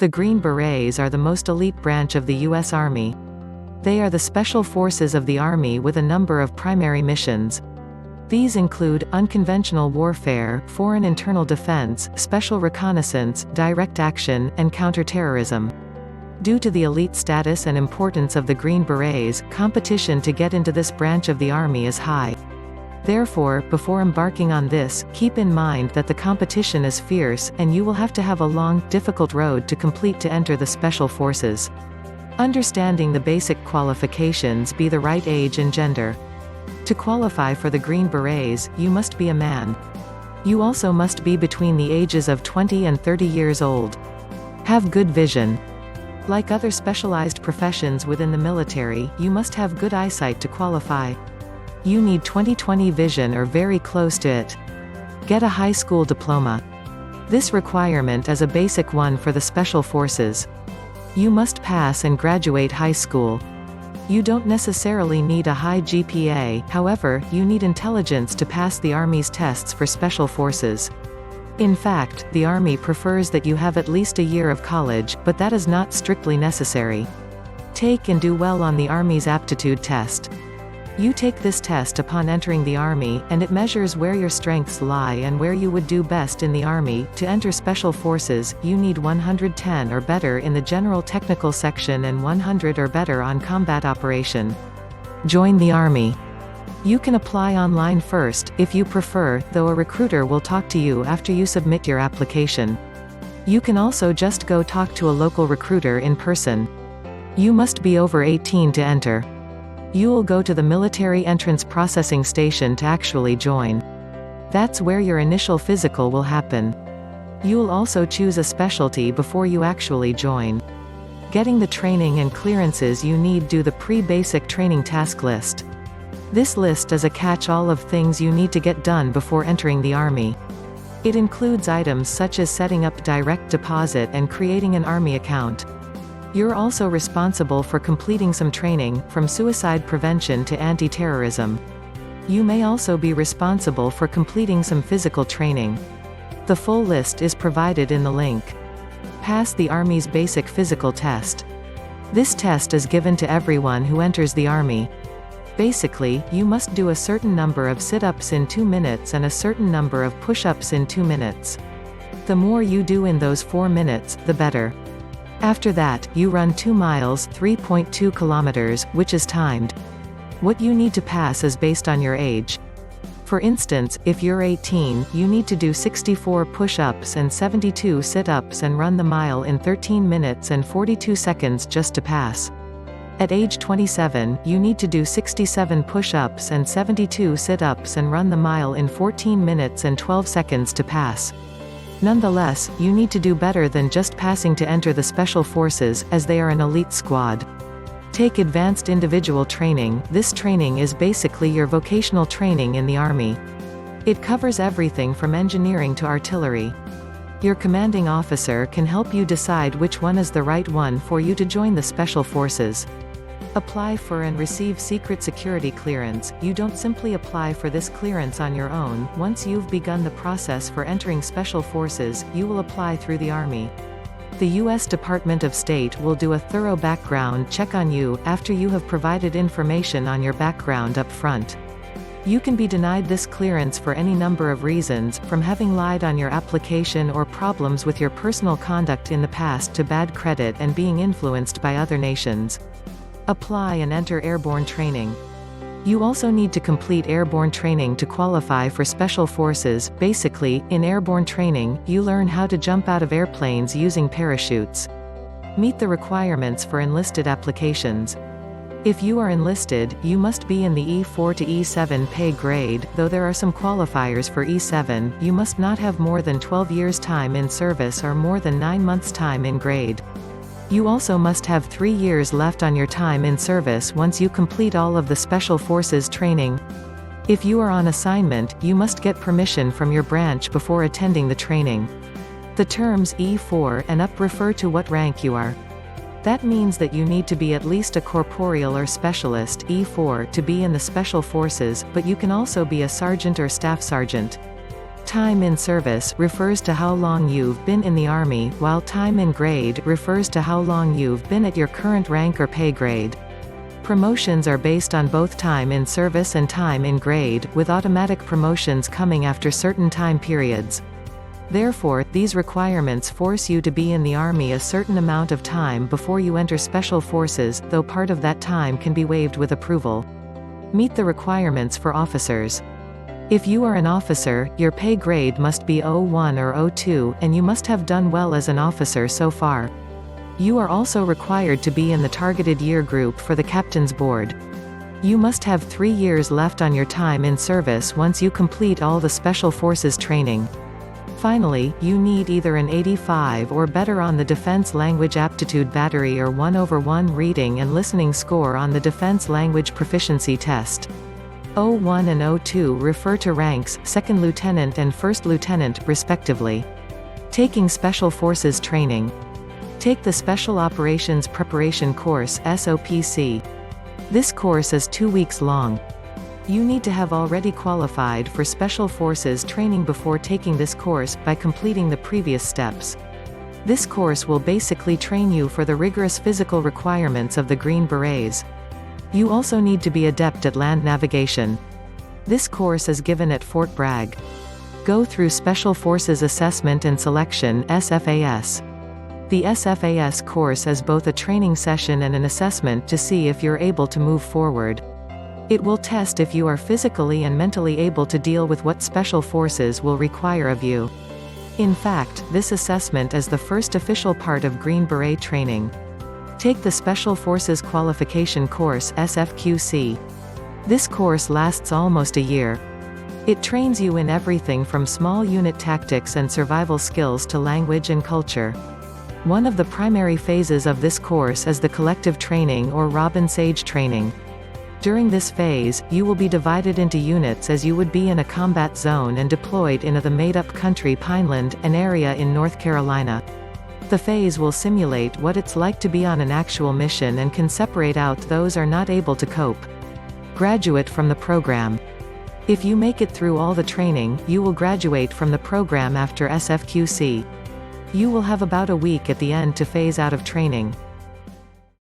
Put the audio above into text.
The Green Berets are the most elite branch of the U.S. Army. They are the special forces of the Army with a number of primary missions. These include unconventional warfare, foreign internal defense, special reconnaissance, direct action, and counter-terrorism. Due to the elite status and importance of the Green Berets, competition to get into this branch of the Army is high. Therefore, before embarking on this, keep in mind that the competition is fierce, and you will have to have a long, difficult road to complete to enter the Special Forces. Understanding the basic qualifications: be the right age and gender. To qualify for the Green Berets, you must be a man. You also must be between the ages of 20 and 30 years old. Have good vision. Like other specialized professions within the military, you must have good eyesight to qualify. You need 20/20 vision or very close to it. Get a high school diploma. This requirement is a basic one for the Special Forces. You must pass and graduate high school. You don't necessarily need a high GPA, however, you need intelligence to pass the Army's tests for Special Forces. In fact, the Army prefers that you have at least a year of college, but that is not strictly necessary. Take and do well on the Army's aptitude test. You take this test upon entering the Army, and it measures where your strengths lie and where you would do best in the Army. To enter Special Forces, you need 110 or better in the General Technical section and 100 or better on combat operation. Join the Army. You can apply online first, if you prefer, though a recruiter will talk to you after you submit your application. You can also just go talk to a local recruiter in person. You must be over 18 to enter. You will go to the Military Entrance Processing Station to actually join. That's where your initial physical will happen. You'll also choose a specialty before you actually join. Getting the training and clearances you need: do the pre-basic training task list. This list is a catch-all of things you need to get done before entering the Army. It includes items such as setting up direct deposit and creating an Army account. You're also responsible for completing some training, from suicide prevention to anti-terrorism. You may also be responsible for completing some physical training. The full list is provided in the link. Pass the Army's basic physical test. This test is given to everyone who enters the Army. Basically, you must do a certain number of sit-ups in 2 minutes and a certain number of push-ups in 2 minutes. The more you do in those 4 minutes, the better. After that, you run 2 miles (3.2 kilometers), which is timed. What you need to pass is based on your age. For instance, if you're 18, you need to do 64 push-ups and 72 sit-ups and run the mile in 13 minutes and 42 seconds just to pass. At age 27, you need to do 67 push-ups and 72 sit-ups and run the mile in 14 minutes and 12 seconds to pass. Nonetheless, you need to do better than just passing to enter the Special Forces, as they are an elite squad. Take advanced individual training. This training is basically your vocational training in the Army. It covers everything from engineering to artillery. Your commanding officer can help you decide which one is the right one for you to join the Special Forces. Apply for and receive secret security clearance. You don't simply apply for this clearance on your own. Once you've begun the process for entering Special Forces, you will apply through the Army. The U.S. Department of State will do a thorough background check on you, after you have provided information on your background up front. You can be denied this clearance for any number of reasons, from having lied on your application or problems with your personal conduct in the past to bad credit and being influenced by other nations. Apply and enter airborne training. You also need to complete airborne training to qualify for Special Forces. Basically, in airborne training, you learn how to jump out of airplanes using parachutes. Meet the requirements for enlisted applications. If you are enlisted, you must be in the E4 to E7 pay grade, though there are some qualifiers for E7. You must not have more than 12 years' time in service or more than 9 months' time in grade. You also must have 3 years left on your time in service once you complete all of the Special Forces training. If you are on assignment, you must get permission from your branch before attending the training. The terms E4 and up refer to what rank you are. That means that you need to be at least a corporeal or specialist E4 to be in the Special Forces, but you can also be a sergeant or staff sergeant. Time in service refers to how long you've been in the Army, while time in grade refers to how long you've been at your current rank or pay grade. Promotions are based on both time in service and time in grade, with automatic promotions coming after certain time periods. Therefore, these requirements force you to be in the Army a certain amount of time before you enter Special Forces, though part of that time can be waived with approval. Meet the requirements for officers. If you are an officer, your pay grade must be 01 or 02, and you must have done well as an officer so far. You are also required to be in the targeted year group for the Captain's Board. You must have 3 years left on your time in service once you complete all the Special Forces training. Finally, you need either an 85 or better on the Defense Language Aptitude Battery or 1/1 reading and listening score on the Defense Language Proficiency Test. 01 and 02 refer to ranks, 2nd Lieutenant and 1st Lieutenant, respectively. Taking Special Forces training. Take the Special Operations Preparation Course (SOPC). This course is 2 weeks long. You need to have already qualified for Special Forces training before taking this course, by completing the previous steps. This course will basically train you for the rigorous physical requirements of the Green Berets. You also need to be adept at land navigation. This course is given at Fort Bragg. Go through Special Forces Assessment and Selection (SFAS). The SFAS course is both a training session and an assessment to see if you're able to move forward. It will test if you are physically and mentally able to deal with what Special Forces will require of you. In fact, this assessment is the first official part of Green Beret training. Take the Special Forces Qualification Course (SFQC). This course lasts almost a year. It trains you in everything from small unit tactics and survival skills to language and culture. One of the primary phases of this course is the collective training or Robin Sage training. During this phase, you will be divided into units as you would be in a combat zone and deployed into the made-up country Pineland, an area in North Carolina. The phase will simulate what it's like to be on an actual mission and can separate out those who are not able to cope. Graduate from the program. If you make it through all the training, you will graduate from the program after SFQC. You will have about a week at the end to phase out of training.